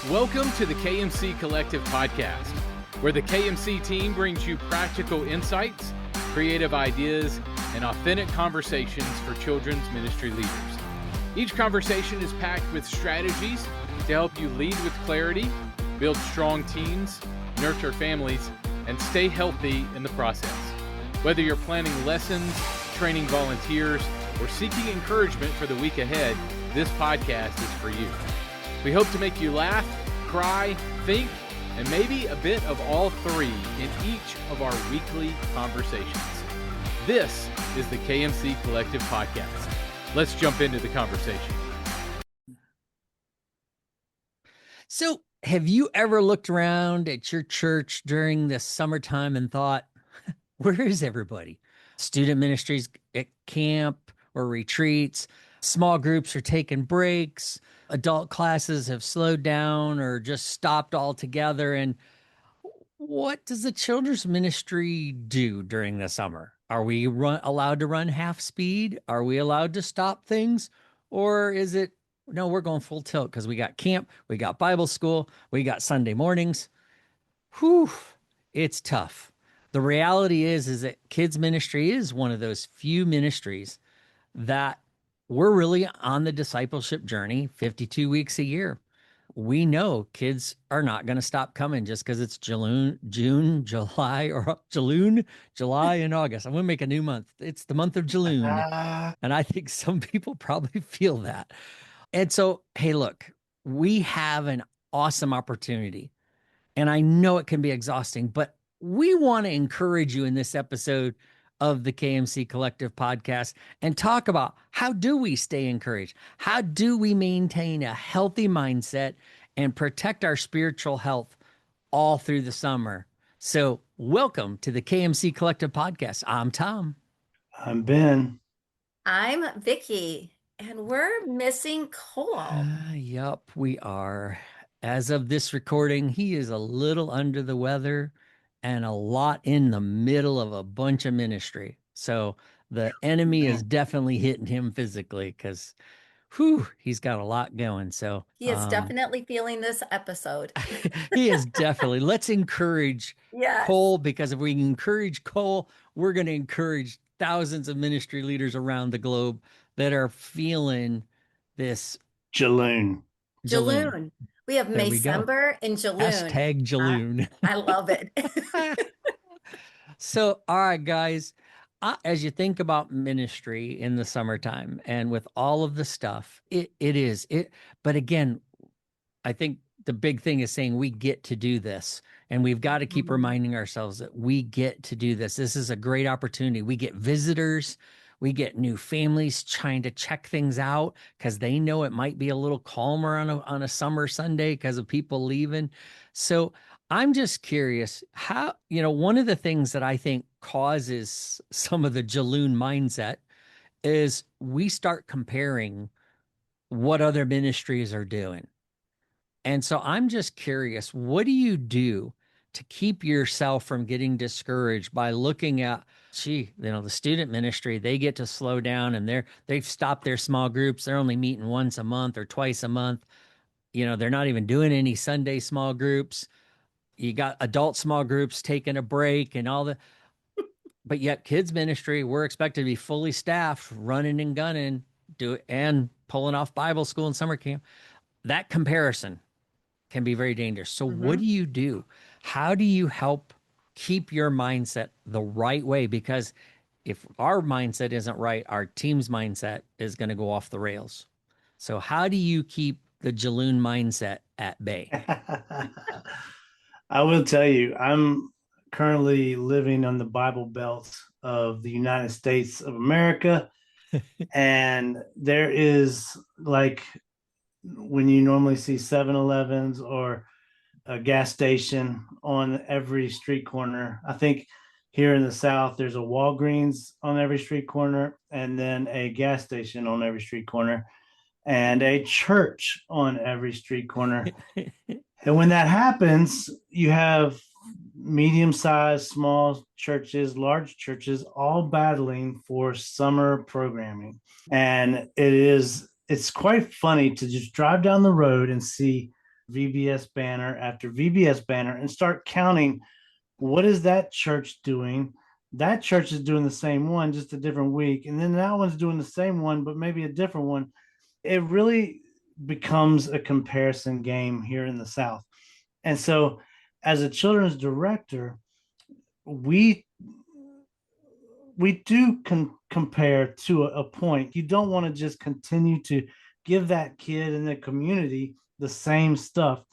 Welcome to the KMC Collective Podcast, where the KMC team brings you practical insights, creative ideas, and authentic conversations for children's ministry leaders. Each conversation is packed with strategies to help you lead with clarity, build strong teams, nurture families, and stay healthy in the process. Whether you're planning lessons, training volunteers, or seeking encouragement for the week ahead, this podcast is for you. We hope to make you laugh, cry, think, and maybe a bit of all three in each of our weekly conversations. This is the KMC Collective Podcast. Let's jump into the conversation. So, have you ever looked around at your church during the summertime and thought, where is everybody? Student ministries at camp or retreats, small groups are taking breaks, adult classes have slowed down or just stopped altogether. And what does the children's ministry do during the summer? Are we allowed to run half speed? Are we allowed to stop things? Or is it, no, we're going full tilt because we got camp, we got Bible school, we got Sunday mornings. Whew, it's tough. The reality is that kids ministry is one of those few ministries that we're really on the discipleship journey 52 weeks a year. We know kids are not going to stop coming just because it's June, July, and August. I'm going to make a new month. It's the month of Jaloone. And I think some people probably feel that. And so, hey, look, we have an awesome opportunity. And I know it can be exhausting, but we want to encourage you in this episode of the KMC Collective Podcast and talk about how do we stay encouraged? How do we maintain a healthy mindset and protect our spiritual health all through the summer? So welcome to the KMC Collective Podcast. I'm Tom. I'm Ben. I'm Vicki, and we're missing Cole. Yup, we are. As of this recording, he is a little under the weather and a lot in the middle of a bunch of ministry. So the enemy is definitely hitting him physically because he's got a lot going. So he is definitely feeling this episode. He is definitely. Let's encourage Cole, because if we encourage Cole, we're going to encourage thousands of ministry leaders around the globe that are feeling this. Jaloone. We have Maysember and Jaloone. Hashtag Jaloone. I love it. So, all right, guys, as you think about ministry in the summertime and with all of the stuff, it is. But again, I think the big thing is saying we get to do this, and we've got to keep reminding ourselves that we get to do this. This is a great opportunity. We get visitors. We get new families trying to check things out because they know it might be a little calmer on a summer Sunday because of people leaving. So I'm just curious how, one of the things that I think causes some of the Jaloone mindset is we start comparing what other ministries are doing. And so I'm just curious, what do you do to keep yourself from getting discouraged by looking at, the student ministry, they get to slow down and they've stopped their small groups. They're only meeting once a month or twice a month. They're not even doing any Sunday small groups. You got adult small groups taking a break and all that. But yet kids ministry, we're expected to be fully staffed, running and gunning, and pulling off Bible school and summer camp. That comparison can be very dangerous. So what do you do? How do you help keep your mindset the right way? Because if our mindset isn't right, our team's mindset is going to go off the rails. So how do you keep the Jaloone mindset at bay? I will tell you, I'm currently living on the Bible Belt of the United States of America. And there is, like, when you normally see 7-Elevens or a gas station on every street corner. I think here in the South, there's a Walgreens on every street corner, and then a gas station on every street corner, and a church on every street corner. And when that happens, you have medium-sized, small churches, large churches, all battling for summer programming. And it's quite funny to just drive down the road and see VBS banner after VBS banner and start counting, what is that church doing? That church is doing the same one, just a different week. And then that one's doing the same one, but maybe a different one. It really becomes a comparison game here in the South. And so, as a children's director, we do compare to a point. You don't want to just continue to give that kid in the community the same stuff.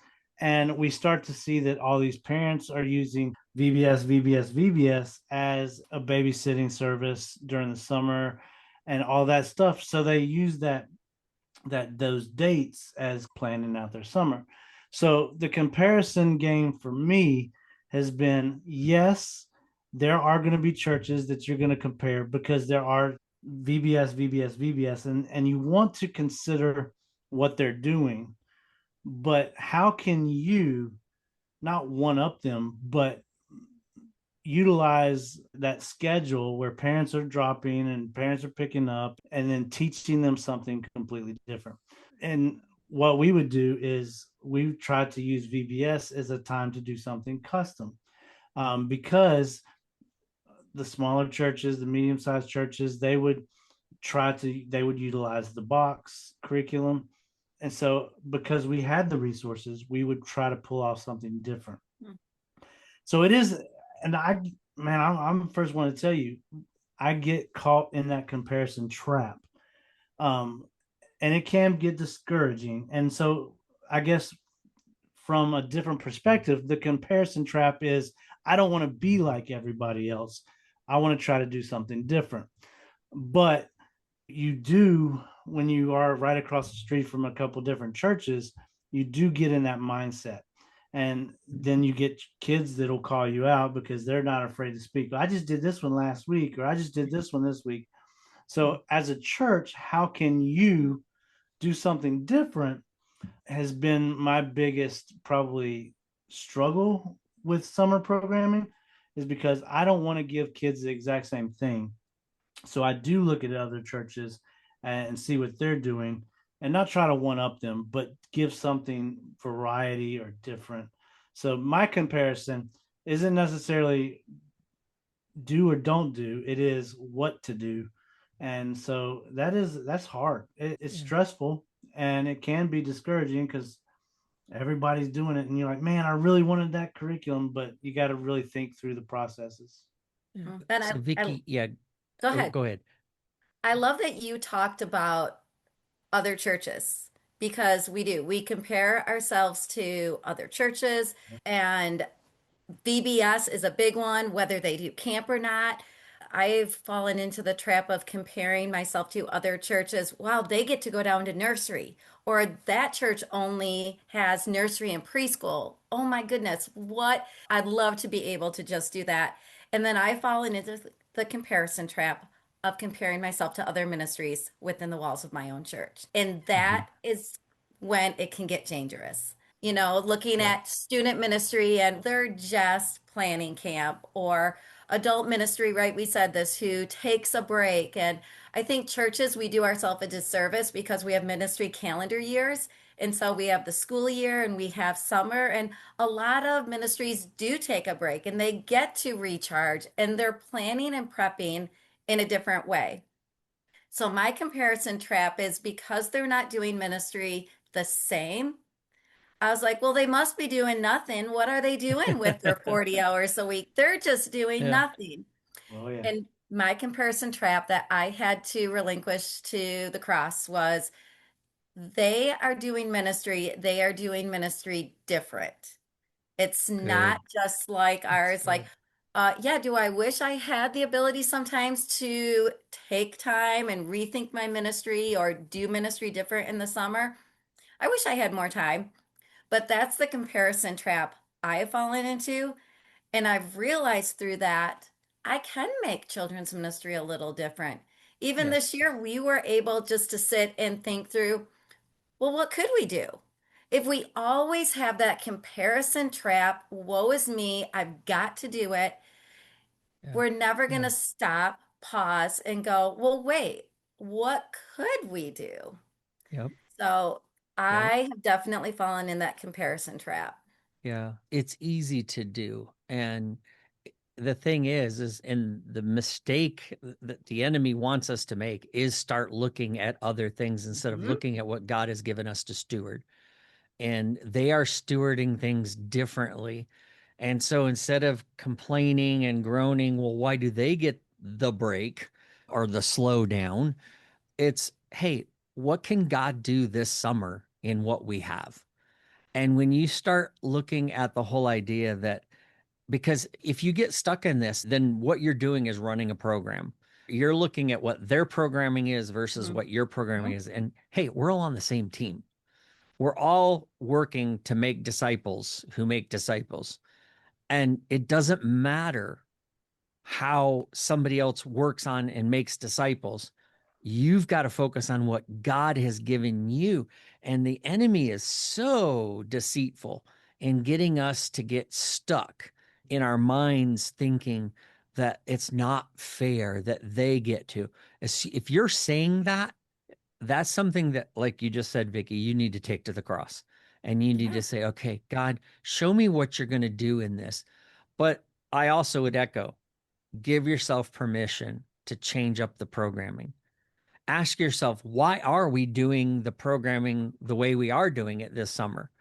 And we start to see that all these parents are using VBS as a babysitting service during the summer and all that stuff. So they use those dates as planning out their summer. So the comparison game for me has been, yes, there are going to be churches that you're going to compare because there are VBS, and you want to consider what they're doing. But how can you not one up them, but utilize that schedule where parents are dropping and parents are picking up and then teaching them something completely different? And what we would do is we try to use VBS as a time to do something custom, because the smaller churches, the medium-sized churches, they would utilize the box curriculum. And so because we had the resources, we would try to pull off something different. So it is, and I'm the first one to tell you, I get caught in that comparison trap. And it can get discouraging. And so I guess from a different perspective, the comparison trap is, I don't want to be like everybody else. I want to try to do something different. But you do, when you are right across the street from a couple different churches, you do get in that mindset. And then you get kids that'll call you out because they're not afraid to speak. I just did this one last week, or I just did this one this week. So as a church, how can you do something different has been my biggest probably struggle with summer programming, is because I don't want to give kids the exact same thing. So I do look at other churches and see what they're doing and not try to one up them, but give something variety or different. So my comparison isn't necessarily do or don't do, it is what to do. And so that's hard. It's stressful and it can be discouraging because everybody's doing it and you're like, man, I really wanted that curriculum, but you got to really think through the processes. And So Vicki, go ahead. Go ahead. I love that you talked about other churches, because we do. We compare ourselves to other churches, and VBS is a big one, whether they do camp or not. I've fallen into the trap of comparing myself to other churches. Wow, they get to go down to nursery, or that church only has nursery and preschool. Oh my goodness, what? I'd love to be able to just do that. And then I've fallen into the comparison trap of comparing myself to other ministries within the walls of my own church. And that is when it can get dangerous. Looking at student ministry and they're just planning camp, or adult ministry, right? We said this, who takes a break. And I think churches, we do ourselves a disservice because we have ministry calendar years. And so we have the school year and we have summer, and a lot of ministries do take a break and they get to recharge and they're planning and prepping in a different way. So my comparison trap is, because they're not doing ministry the same, I was like, well, they must be doing nothing. What are they doing with their 40 hours a week? They're just doing nothing. Oh, yeah. And my comparison trap that I had to relinquish to the cross was, they are doing ministry. They are doing ministry different. It's not just like ours. Like, do I wish I had the ability sometimes to take time and rethink my ministry or do ministry different in the summer? I wish I had more time. But that's the comparison trap I have fallen into. And I've realized through that I can make children's ministry a little different. Even this year, we were able just to sit and think through, well, what could we do? If we always have that comparison trap, woe is me, I've got to do it, we're never going to stop, pause, and go, well, wait, what could we do? Yep. So I have definitely fallen in that comparison trap. Yeah, it's easy to do. And the thing is, and the mistake that the enemy wants us to make is start looking at other things instead of Mhm. looking at what God has given us to steward. And they are stewarding things differently. And so instead of complaining and groaning, well, why do they get the break or the slowdown? It's, hey, what can God do this summer in what we have? And when you start looking at the whole idea that, because if you get stuck in this, then what you're doing is running a program. You're looking at what their programming is versus Mhm. what your programming Mhm. is. And hey, we're all on the same team. We're all working to make disciples who make disciples. And it doesn't matter how somebody else works on and makes disciples. You've got to focus on what God has given you. And the enemy is so deceitful in getting us to get stuck in our minds thinking that it's not fair that they get to. If you're saying that, that's something that, like you just said, Vicki, you need to take to the cross. And you need Yeah. to say, okay, God, show me what you're going to do in this. But I also would echo, give yourself permission to change up the programming. Ask yourself, why are we doing the programming the way we are doing it this summer?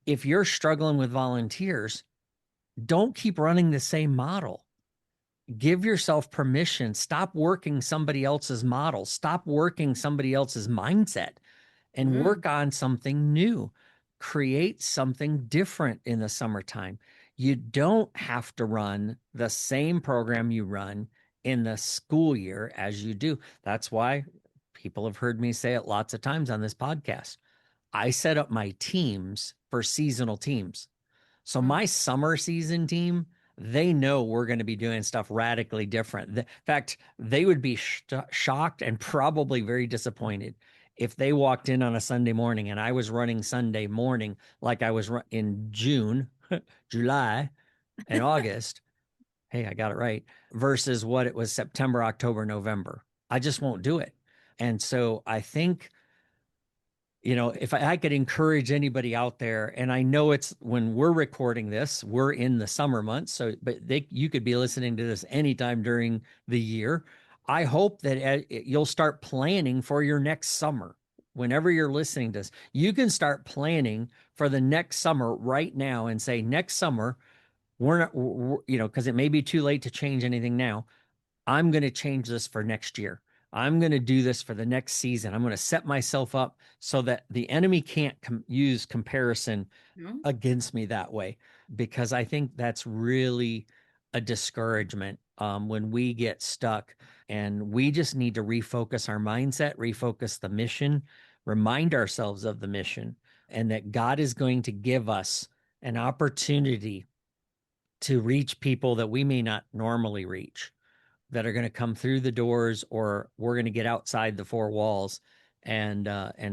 If you're struggling with volunteers, don't keep running the same model. Give yourself permission. Stop working somebody else's model. Stop working somebody else's mindset and Mm. work on something new. Create something different in the summertime. You don't have to run the same program you run in the school year as you do. That's why people have heard me say it lots of times on this podcast. I set up my teams for seasonal teams. So Mm. my summer season team, they know we're going to be doing stuff radically different. In fact, they would be shocked and probably very disappointed if they walked in on a Sunday morning and I was running Sunday morning like I was in June, July, and August. Hey, I got it right. Versus what it was September, October, November. I just won't do it. And so I think, if I could encourage anybody out there, and I know it's when we're recording this, we're in the summer months. So, but you could be listening to this anytime during the year. I hope that you'll start planning for your next summer. Whenever you're listening to this, you can start planning for the next summer right now and say, next summer, we're not, because it may be too late to change anything now. I'm going to change this for next year. I'm going to do this for the next season. I'm going to set myself up so that the enemy can't use comparison Mm. against me that way, because I think that's really a discouragement when we get stuck, and we just need to refocus our mindset, refocus the mission, remind ourselves of the mission, and that God is going to give us an opportunity to reach people that we may not normally reach, that are going to come through the doors, or we're going to get outside the four walls and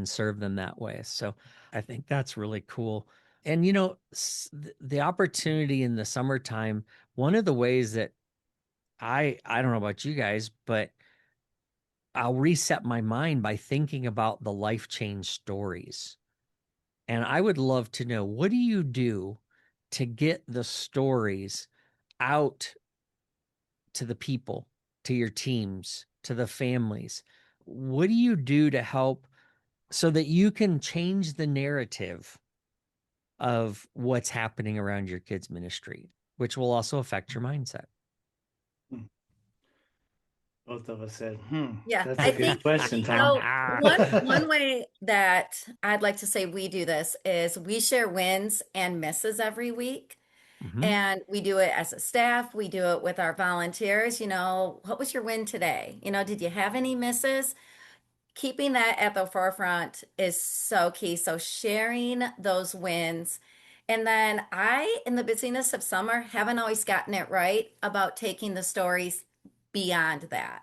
serve them that way. So I think that's really cool. And the opportunity in the summertime, one of the ways that I don't know about you guys, but I'll reset my mind by thinking about the life change stories. And I would love to know, what do you do to get the stories out to the people, to your teams, to the families? What do you do to help so that you can change the narrative of what's happening around your kids' ministry, which will also affect your mindset? Both of us said, Yeah, that's I a good think question, Tom. so. One way that I'd like to say we do this is we share wins and misses every week. Mhm. And we do it as a staff. We do it with our volunteers. What was your win today? Did you have any misses? Keeping that at the forefront is so key. So sharing those wins. And then in the busyness of summer, haven't always gotten it right about taking the stories beyond that.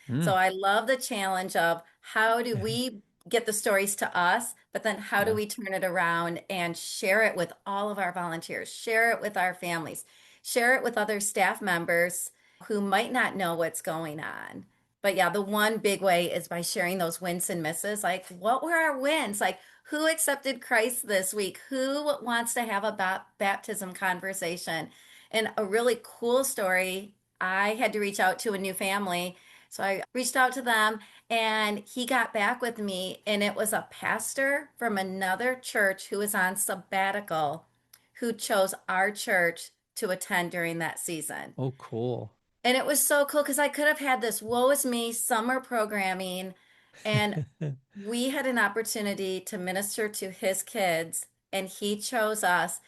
So Mm. I love the challenge of how do we get the stories to us, but then how do Yeah. we turn it around and share it with all of our volunteers, share it with our families, share it with other staff members who might not know what's going on. But yeah, the one big way is by sharing those wins and misses. Like, what were our wins? Like, who accepted Christ this week? Who wants to have a baptism conversation? And a really cool story, I had to reach out to a new family. So I reached out to them and he got back with me, and it was a pastor from another church who was on sabbatical who chose our church to attend during that season. Oh, cool. And it was so cool because I could have had this woe is me summer programming, and we had an opportunity to minister to his kids, and he chose us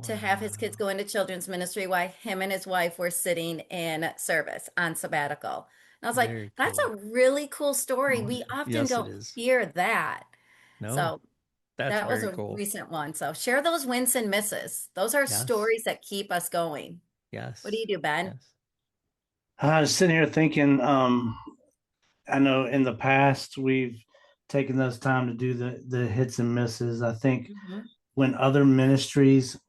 to have his kids Wow. go into children's ministry while him and his wife were sitting in service on sabbatical. And I was like, Very that's cool. a really cool story. We Wonderful. often Yes, it don't is. hear that. No, So that's that was very a cool. recent one. So share those wins and misses. Those are Yes. stories that keep us going. What do Yes. you do, Ben? Yes. I was sitting here thinking, I know in the past we've taken those time to do the hits and misses. I think Mhm. when other ministries,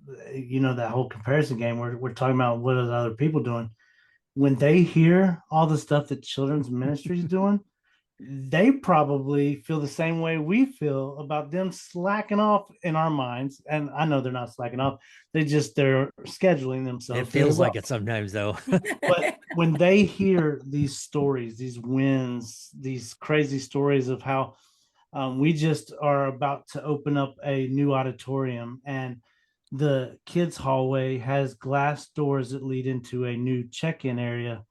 that whole comparison game, we're talking about what are the other people doing. When they hear all the stuff that children's ministry is doing, they probably feel the same way we feel about them slacking off in our minds. And I know they're not slacking off. They're scheduling It themselves very feels well. like it sometimes, though. But when they hear these stories, these wins, these crazy stories of how we just are about to open up a new auditorium, and the kids' hallway has glass doors that lead into a new check-in area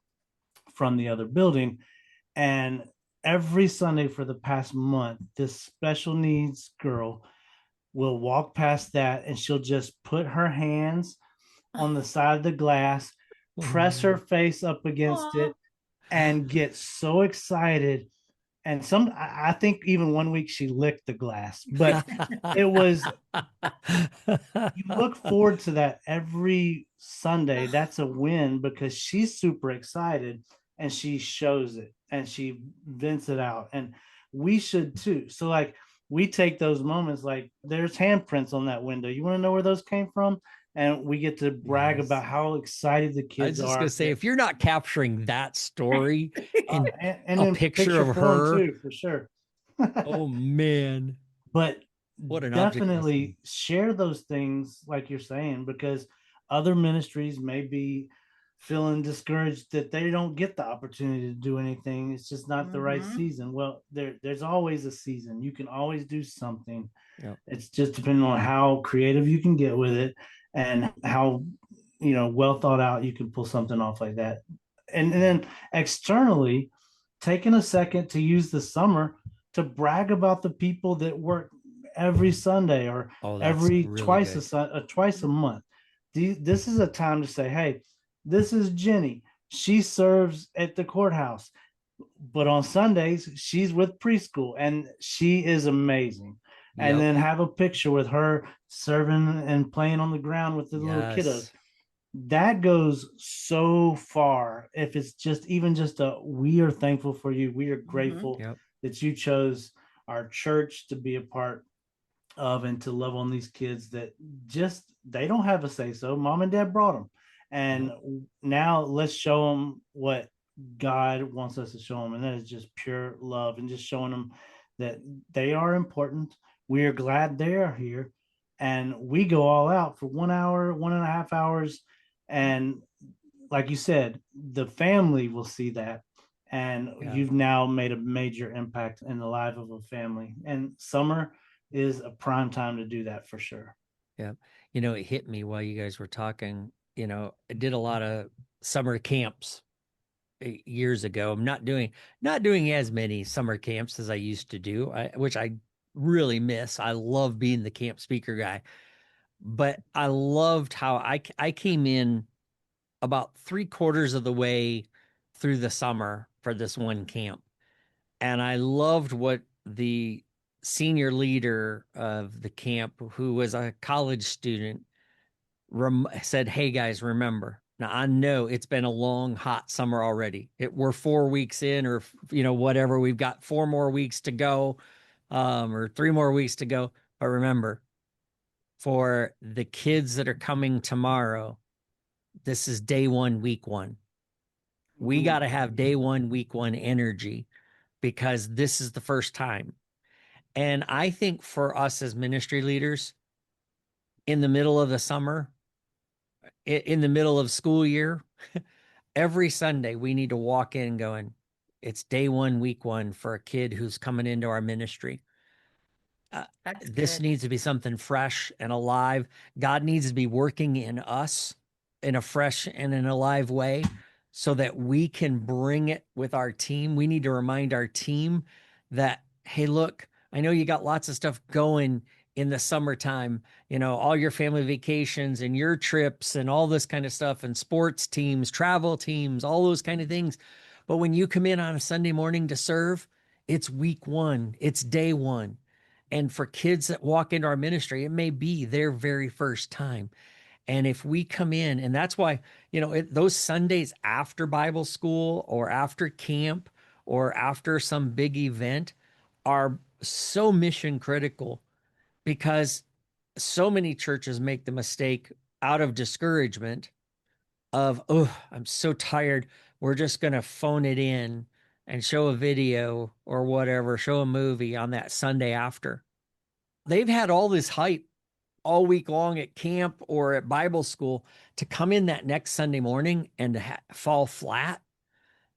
from the other building. And every Sunday for the past month, this special needs girl will walk past that, and she'll just put her hands on the side of the glass, press her face up against Aw. it, and get so excited. And I think even one week she licked the glass, but it was, you look forward to that every Sunday. That's a win because she's super excited and she shows it and she vents it out. And we should too. So, like, we take those moments, like, there's handprints on that window. You want to know where those came from? And we get to brag Yes. about how excited the I was kids just are. gonna say, if you're not capturing that story in And a in picture picture of form her, too, for sure. oh man, But what an object lesson. definitely share those things like you're saying, because other ministries may be feeling discouraged that they don't get the opportunity to do anything. It's just not the right Mhm. season. Well, there's always a season. You can always do something. Yep. It's just depending on how creative you can get with it and how well thought out you can pull something off like that. And then externally, taking a second to use the summer to brag about the people that work every Sunday or Oh, that's every really good. twice a month. This is a time to say, hey, this is Jenny. She serves at the courthouse, but on Sundays she's with preschool and she is amazing. And Yep. then have a picture with her serving and playing on the ground with the little kiddos. Yes. That goes so far. If it's just even just we are thankful for you, we are Mhm. grateful Yep. that you chose our church to be a part of and to love on these kids that just they don't have a say so. Mom and dad brought them, and now let's show them what God wants us to show them, and that is just pure love and just showing them that they are important. We are glad they are here, and we go all out for 1 hour, 1.5 hours, and like you said, the family will see that. And Yeah. you've now made a major impact in the life of a family. And summer is a prime time to do that for sure. Yeah. It hit me while you guys were talking. I did a lot of summer camps years ago. I'm not doing as many summer camps as I used to do, which I really miss. I love being the camp speaker guy, but I loved how I came in about 3/4 of the way through the summer for this one camp. And I loved what the senior leader of the camp, who was a college student, said, "Hey guys, remember, now I know it's been a long, hot summer already. We're 4 weeks in, or whatever. We've got 4 more weeks to go, or 3 more weeks to go. But remember, for the kids that are coming tomorrow, this is day one, week one. We got to have day one, week one energy, because this is the first time." And I think for us as ministry leaders, in the middle of the summer, in the middle of school year, every Sunday we need to walk in going, it's day one, week one for a kid who's coming into our ministry. That's This good. needs to be something fresh and alive. God needs to be working in us in a fresh and an alive way so that we can bring it with our team. We need to remind our team that, hey, look, I know you got lots of stuff going in the summertime, all your family vacations and your trips and all this kind of stuff, and sports teams, travel teams, all those kind of things. But when you come in on a Sunday morning to serve, it's week one, it's day one. And for kids that walk into our ministry, it may be their very first time. And if we come in, and that's why, those Sundays after Bible school or after camp or after some big event are so mission critical, because so many churches make the mistake out of discouragement of, oh, I'm so tired. We're just going to phone it in and show a video or whatever, show a movie on that Sunday after. They've had all this hype all week long at camp or at Bible school to come in that next Sunday morning and to fall flat.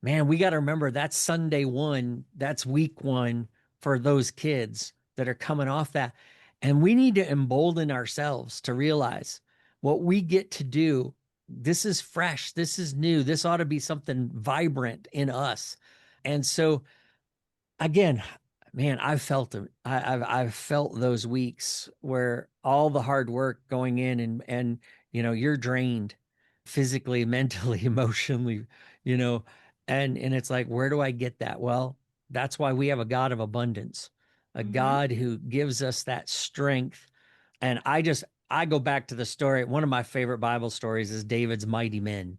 Man, we got to remember that's Sunday one, that's week one for those kids that are coming off that. And we need to embolden ourselves to realize what we get to do. This is fresh. This is new. This ought to be something vibrant in us. And so, again, man, I've felt them. I've felt those weeks where all the hard work going in and you're drained physically, mentally, emotionally, and it's like, where do I get that? Well, that's why we have a God of abundance, a God who gives us that strength. And I go back to the story. One of my favorite Bible stories is David's mighty men,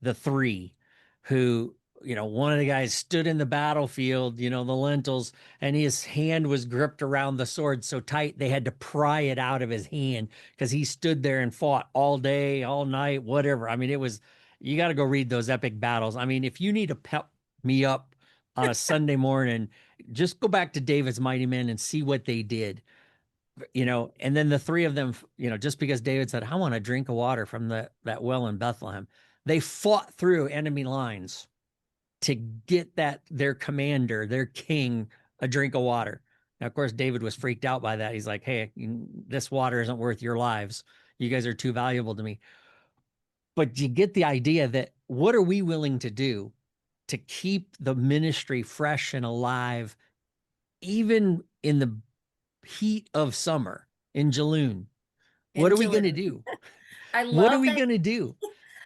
the three who, one of the guys stood in the battlefield, the lentils, and his hand was gripped around the sword so tight they had to pry it out of his hand because he stood there and fought all day, all night, whatever. I mean, you got to go read those epic battles. I mean, if you need to pep me up on a Sunday morning, just go back to David's mighty men and see what they did. And then the three of them, just because David said, I want a drink of water from that well in Bethlehem, they fought through enemy lines to get their commander, their king, a drink of water. Now, of course, David was freaked out by that. He's like, hey, this water isn't worth your lives. You guys are too valuable to me. But you get the idea that what are we willing to do to keep the ministry fresh and alive, even in the heat of summer in Jaloone? What are we going to do? What are we going to do?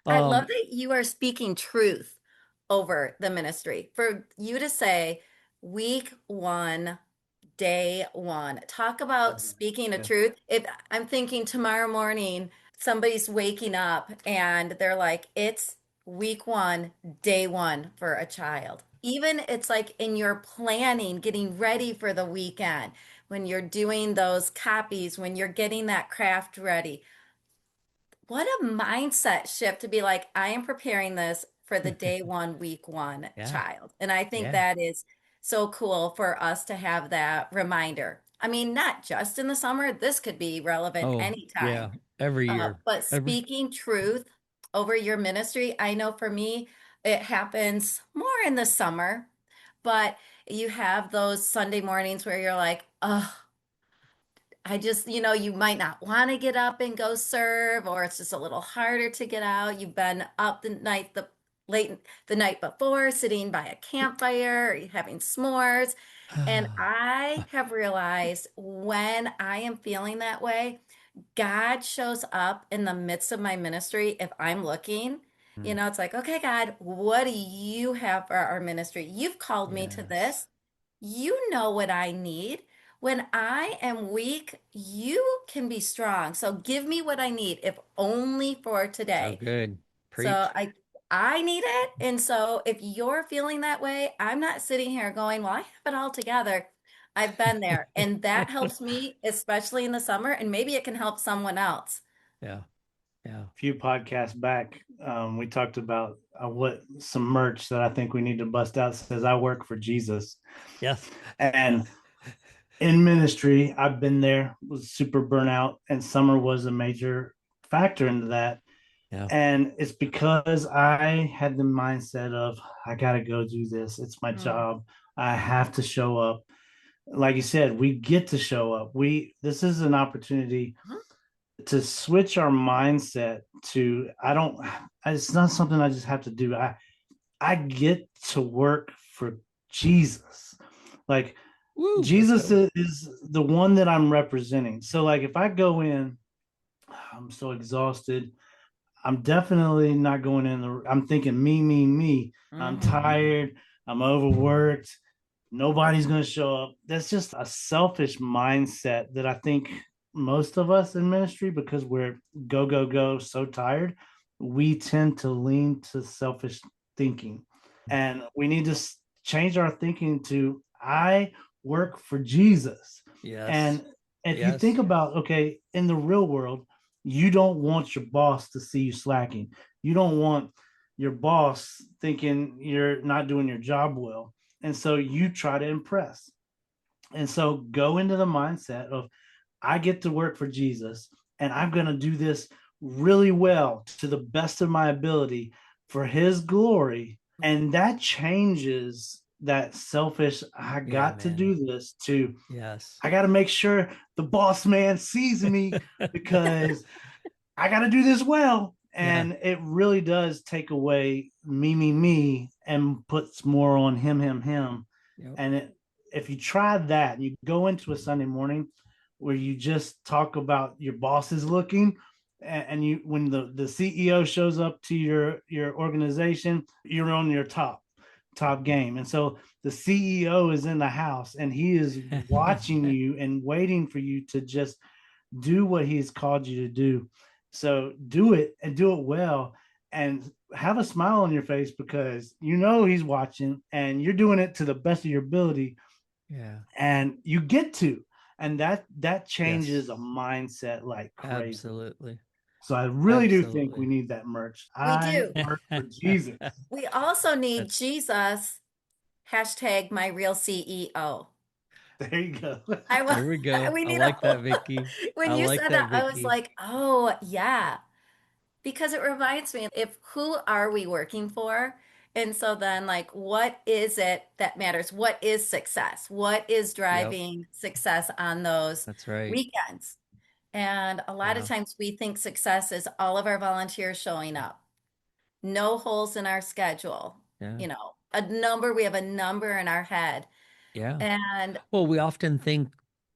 I love that you are speaking truth over the ministry. For you to say week one, day one, talk about speaking the truth. If I'm thinking tomorrow morning, somebody's waking up and they're like, it's week one, day one for a child. Even it's like in your planning, getting ready for the weekend, when you're doing those copies, when you're getting that craft ready. What a mindset shift to be like, I am preparing this for the day one, week one child. And I think that is so cool for us to have that reminder. I mean, not just in the summer, this could be relevant anytime. Yeah, every year. But speaking truth over your ministry, I know for me, it happens more in the summer, but you have those Sunday mornings where you're like, oh, I just, you might not want to get up and go serve, or it's just a little harder to get out. You've been up late the night before, sitting by a campfire, or having s'mores. And I have realized when I am feeling that way, God shows up in the midst of my ministry if I'm looking. It's like, okay, God, what do you have for our ministry? You've called me to this. You know what I need. When I am weak, you can be strong. So give me what I need, if only for today. So good. Preach. So I need it. And so if you're feeling that way, I'm not sitting here going, well, I have it all together. I've been there. And that helps me, especially in the summer, and maybe it can help someone else. Yeah. Yeah. A few podcasts back, we talked about some merch that I think we need to bust out says, I work for Jesus. Yes. And in ministry, I've been there, was super burnout, and summer was a major factor into that. Yeah. And it's because I had the mindset of, I got to go do this. It's my job. I have to show up. Like you said, we get to show up. This is an opportunity to switch our mindset to, it's not something I just have to do. I get to work for Jesus. Like, Woo, Jesus is the one that I'm representing. So, like, if I go in, I'm so exhausted. I'm definitely not going in I'm thinking me, me, me. I'm tired. I'm overworked. Nobody's going to show up. That's just a selfish mindset that I think most of us in ministry, because we're go, go, go, so tired, we tend to lean to selfish thinking. And we need to change our thinking to, I work for Jesus. Yes. And if you think about, okay, in the real world, you don't want your boss to see you slacking. You don't want your boss thinking you're not doing your job well. And so you try to impress. And so go into the mindset of, I get to work for Jesus, and I'm going to do this really well to the best of my ability for his glory. And that changes that selfish, I got to do this, to, I got to make sure the boss man sees me because I got to do this well. And it really does take away me, me, me, and puts more on him, him, him. Yep. And if you try that, and you go into a Sunday morning where you just talk about your boss is looking, and you, when the CEO shows up to your organization, you're on your top game. And so the CEO is in the house, and he is watching you and waiting for you to just do what he's called you to do. So do it, and do it well, and have a smile on your face, because you know he's watching, and you're doing it to the best of your ability. Yeah. And you get to, and that changes a mindset like crazy. Absolutely. So I really do think we need that merch. We do. Work for Jesus. We also need Jesus, hashtag my real CEO. There you go. There we go. We I need like that, Vicki. When you said that, I was like, oh, yeah. Because it reminds me, who are we working for? And so then, like, what is it that matters? What is success? What is driving success on those weekends? And a lot of times we think success is all of our volunteers showing up, no holes in our schedule, you know, we have a number in our head. Yeah. And well, we often think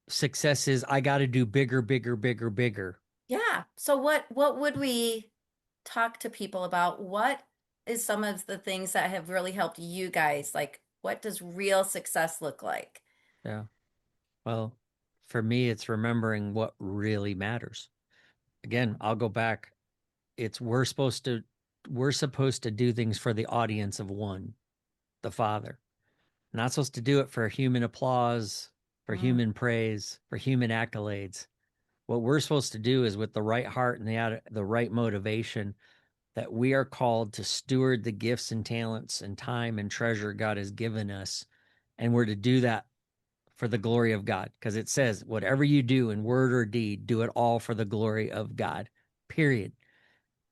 success is, I got to do bigger, bigger, bigger, bigger. Yeah. So what would we talk to people about? What is some of the things that have really helped you guys? Like, what does real success look like? Yeah. Well, for me, it's remembering what really matters. Again, I'll go back. We're supposed to do things for the audience of one, the Father. We're not supposed to do it for human applause, for human praise, for human accolades. What we're supposed to do is, with the right heart and the right motivation, that we are called to steward the gifts and talents and time and treasure God has given us. And we're to do that for the glory of God. Because it says, whatever you do in word or deed, do it all for the glory of God, period.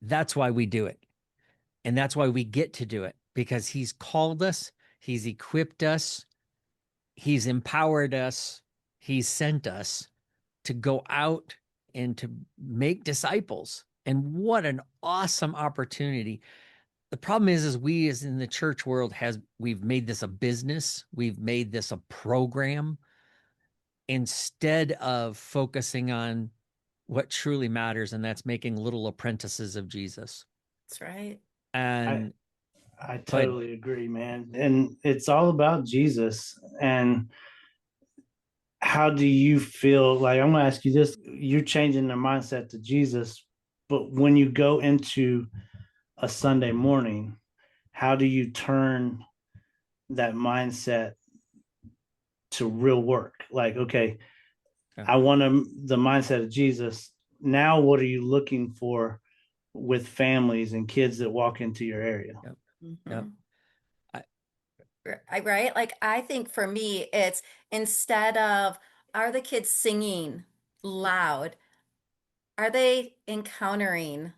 That's why we do it. And that's why we get to do it, because he's called us, he's equipped us, he's empowered us, he's sent us to go out and to make disciples. And what an awesome opportunity. The problem is we, as in the church world, we've made this a business. We've made this a program instead of focusing on what truly matters, and that's making little apprentices of Jesus. That's right. And I totally agree, man. And it's all about Jesus. And how do you feel? Like, I'm going to ask you this. You're changing their mindset to Jesus, but when you go into a Sunday morning, how do you turn that mindset to real work? Like, okay, I want the mindset of Jesus. Now, what are you looking for with families and kids that walk into your area? Yep. Yep. Right. Like, I think for me, it's, instead of Are the kids singing loud? Are they encountering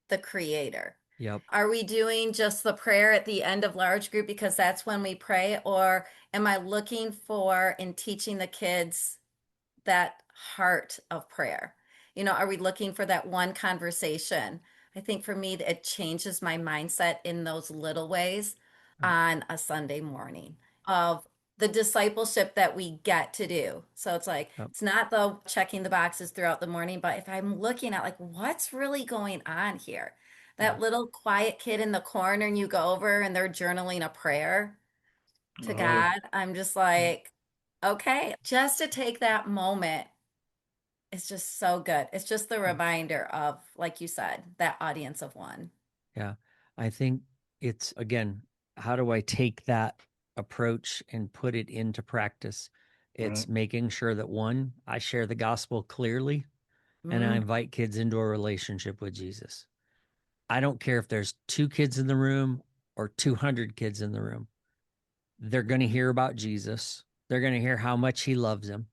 the Creator? Yep. Are we doing just the prayer at the end of large group because that's when we pray? Or am I looking for and teaching the kids that heart of prayer? Are we looking for that one conversation? I think for me, it changes my mindset in those little ways on a Sunday morning of the discipleship that we get to do. So it's like, Yep. it's not the checking the boxes throughout the morning, but if I'm looking at like, what's really going on here? That little quiet kid in the corner, and you go over and they're journaling a prayer to Oh, yeah. God. I'm just like, okay, just to take that moment is just so good. It's just the reminder of, like you said, that audience of one. Yeah. I think it's, again, how do I take that approach and put it into practice? It's Right. making sure that, one, I share the gospel clearly and I Mm, invite kids into a relationship with Jesus. I don't care if there's 2 kids in the room or 200 kids in the room. They're going to hear about Jesus. They're going to hear how much he loves them,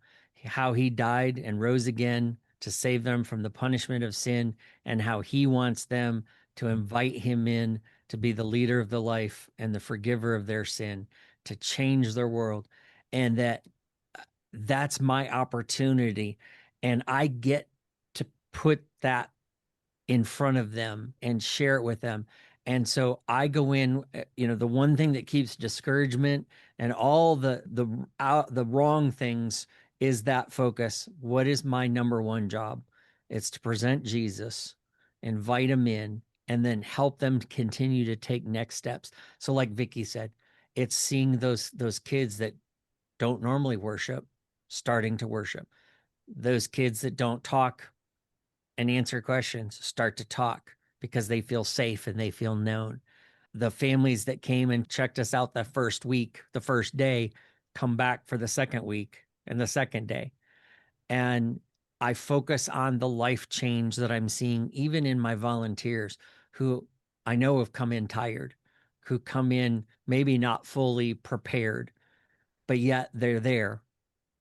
how he died and rose again to save them from the punishment of sin, and how he wants them to invite him in to be the leader of the life and the forgiver of their sin, to change their world. And that's my opportunity. And I get to put that in front of them and share it with them. And so I go in, the one thing that keeps discouragement and all the wrong things is that focus. What is my number one job? It's to present Jesus, invite them in, and then help them continue to take next steps. So like Vicki said, it's seeing those kids that don't normally worship starting to worship. Those kids that don't talk and answer questions start to talk because they feel safe and they feel known. The families that came and checked us out the first week, the first day, come back for the second week and the second day. And I focus on the life change that I'm seeing, even in my volunteers who I know have come in tired, who come in maybe not fully prepared, but yet they're there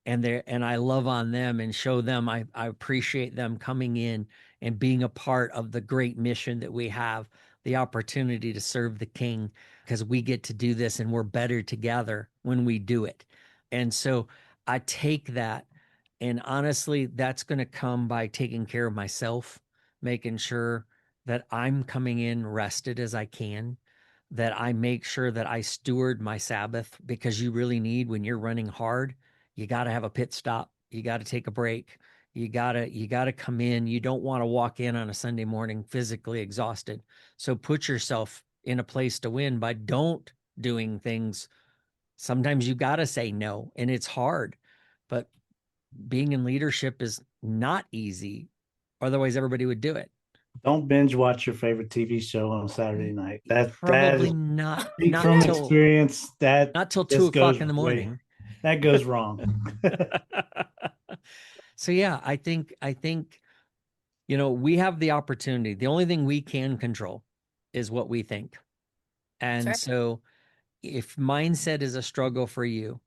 and I love on them and show them I appreciate them coming in and being a part of the great mission that we have, the opportunity to serve the King, because we get to do this and we're better together when we do it. And so I take that, and honestly, that's going to come by taking care of myself, making sure that I'm coming in rested as I can, that I make sure that I steward my Sabbath, because you really need, when you're running hard, you got to have a pit stop. You got to take a break. You got to come in. You don't want to walk in on a Sunday morning physically exhausted. So put yourself in a place to win by don't doing things. Sometimes you got to say no, and it's hard, but being in leadership is not easy. Otherwise everybody would do it. Don't binge watch your favorite TV show on Saturday night. That Probably is, not, speak from experience. That not till just 2:00 goes in the way, morning. that goes wrong. So yeah, I think, we have the opportunity. The only thing we can control is what we think. And right. so if mindset is a struggle for you,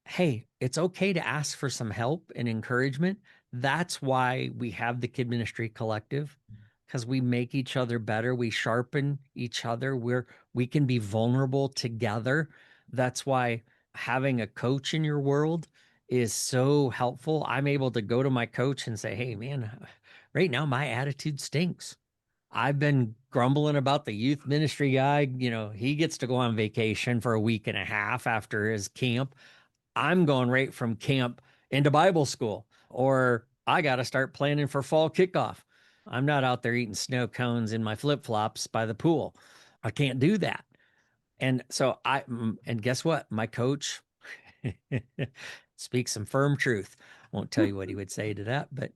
hey, it's okay to ask for some help and encouragement. That's why we have the Kid Ministry Collective, because we make each other better. We sharpen each other. We can be vulnerable together. That's why having a coach in your world is so helpful. I'm able to go to my coach and say, hey, man, right now my attitude stinks. I've been grumbling about the youth ministry guy. He gets to go on vacation for a week and a half after his camp. I'm going right from camp into Bible school, or I got to start planning for fall kickoff. I'm not out there eating snow cones in my flip flops by the pool. I can't do that. And so and guess what? My coach speaks some firm truth. Won't tell you what he would say to that, but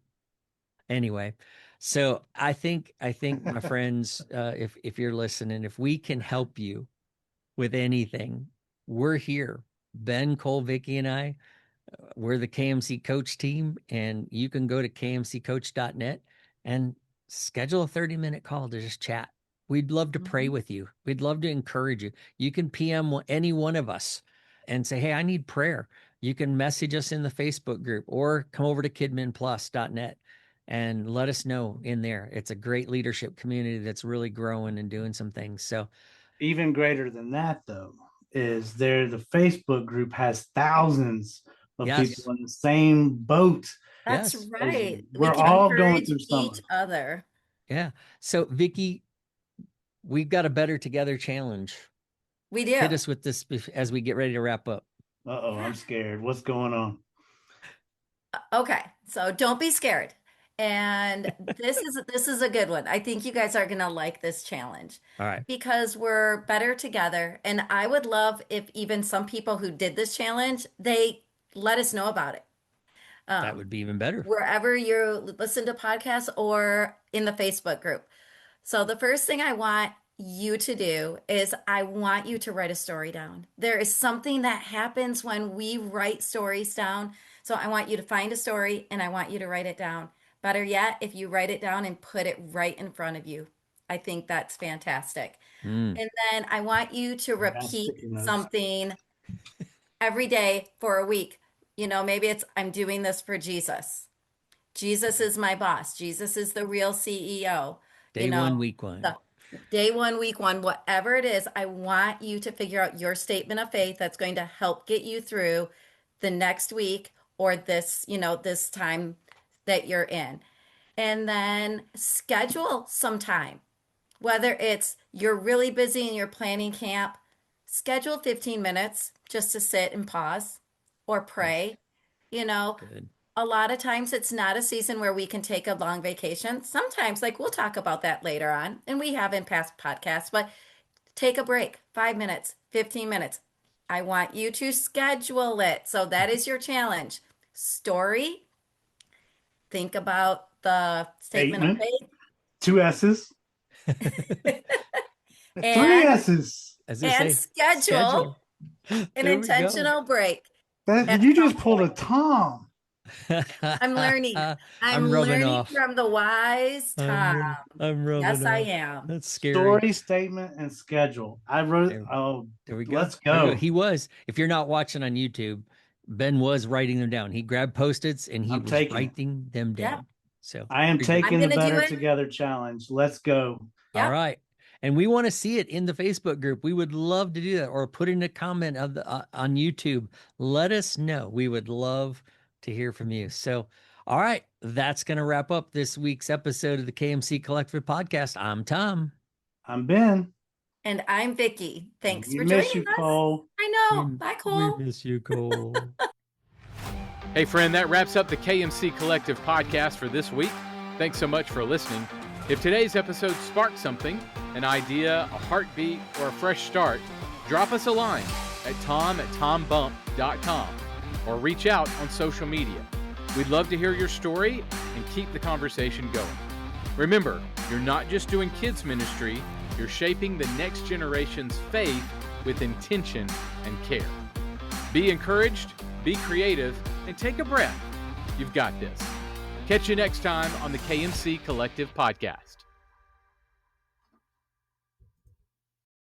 anyway. So I think my friends, if you're listening, if we can help you with anything, we're here. Ben, Cole, Vicki, and I, we're the KMC coach team, and you can go to kmccoach.net and schedule a 30-minute call to just chat. We'd love to pray with you. We'd love to encourage you. You can PM any one of us and say, hey, I need prayer. you can message us in the Facebook group or come over to kidminplus.net and let us know in there. It's a great leadership community that's really growing and doing some things. So Even greater than that, though, is the Facebook group has thousands of Yes. people in the same boat. That's Yes. right. We're We can all going encourage through summer. each other. yeah. So Vicki, we've got a Better Together challenge. We do. Hit us with this as we get ready to wrap up. Uh-oh, I'm scared. What's going on? Okay, so don't be scared. And this is a good one. I think you guys are going to like this challenge All right. because we're better together. And I would love if even some people who did this challenge, they let us know about it. That would be even better. Wherever you listen to podcasts or in the Facebook group. So the first thing I want you to do is I want you to write a story down. There is something that happens when we write stories down. So I want you to find a story and I want you to write it down. Better yet, if you write it down and put it right in front of you. I think that's fantastic. Mm. And then I want you to got repeat sticky notes. something every day for a week. You know, maybe it's I'm doing this for Jesus. Jesus is my boss. Jesus is the real CEO. Day one, week one. Day one, week one, whatever it is, I want you to figure out your statement of faith that's going to help get you through the next week or this, this time that you're in. And then schedule some time. Whether it's you're really busy and you're planning camp, schedule 15 minutes just to sit and pause or pray. Good. A lot of times it's not a season where we can take a long vacation. Sometimes, like we'll talk about that later on, and we have in past podcasts, but take a break, 5 minutes, 15 minutes. I want you to schedule it. So that is your challenge. Story. Think about the statement of faith. 2 S's. And- 3 S's. As they And say, schedule an There we go. intentional break. You just pulled a Tom. I'm learning. I'm rubbing learning off. from the wise Tom. I'm rubbing Yes, I off. am. That's scary. Story, statement, and schedule. I wrote. There- Oh, There we go. let's There we go. He was. If you're not watching on YouTube, Ben was writing them down. He grabbed Post-its and he I'm was taking it. writing them Yep. down. So I am pretty good. taking the gonna do Better it. Together challenge. Let's go. Yep. All right. And we want to see it in the Facebook group. We would love to do that, or put in a comment of the on YouTube. Let us know. We would love to hear from you. So, all right, that's going to wrap up this week's episode of the KMC Collective Podcast. I'm Tom. I'm Ben. And I'm Vicki. Thanks We for miss joining you, us. Cole. I know. Bye, Cole. We miss you, Cole. Hey, friend, that wraps up the KMC Collective podcast for this week. Thanks so much for listening. If today's episode sparked something, an idea, a heartbeat, or a fresh start, drop us a line at tom@tombump.com or reach out on social media. We'd love to hear your story and keep the conversation going. Remember, you're not just doing kids ministry, you're shaping the next generation's faith with intention and care. Be encouraged, be creative, and take a breath. You've got this. Catch you next time on the KMC Collective Podcast.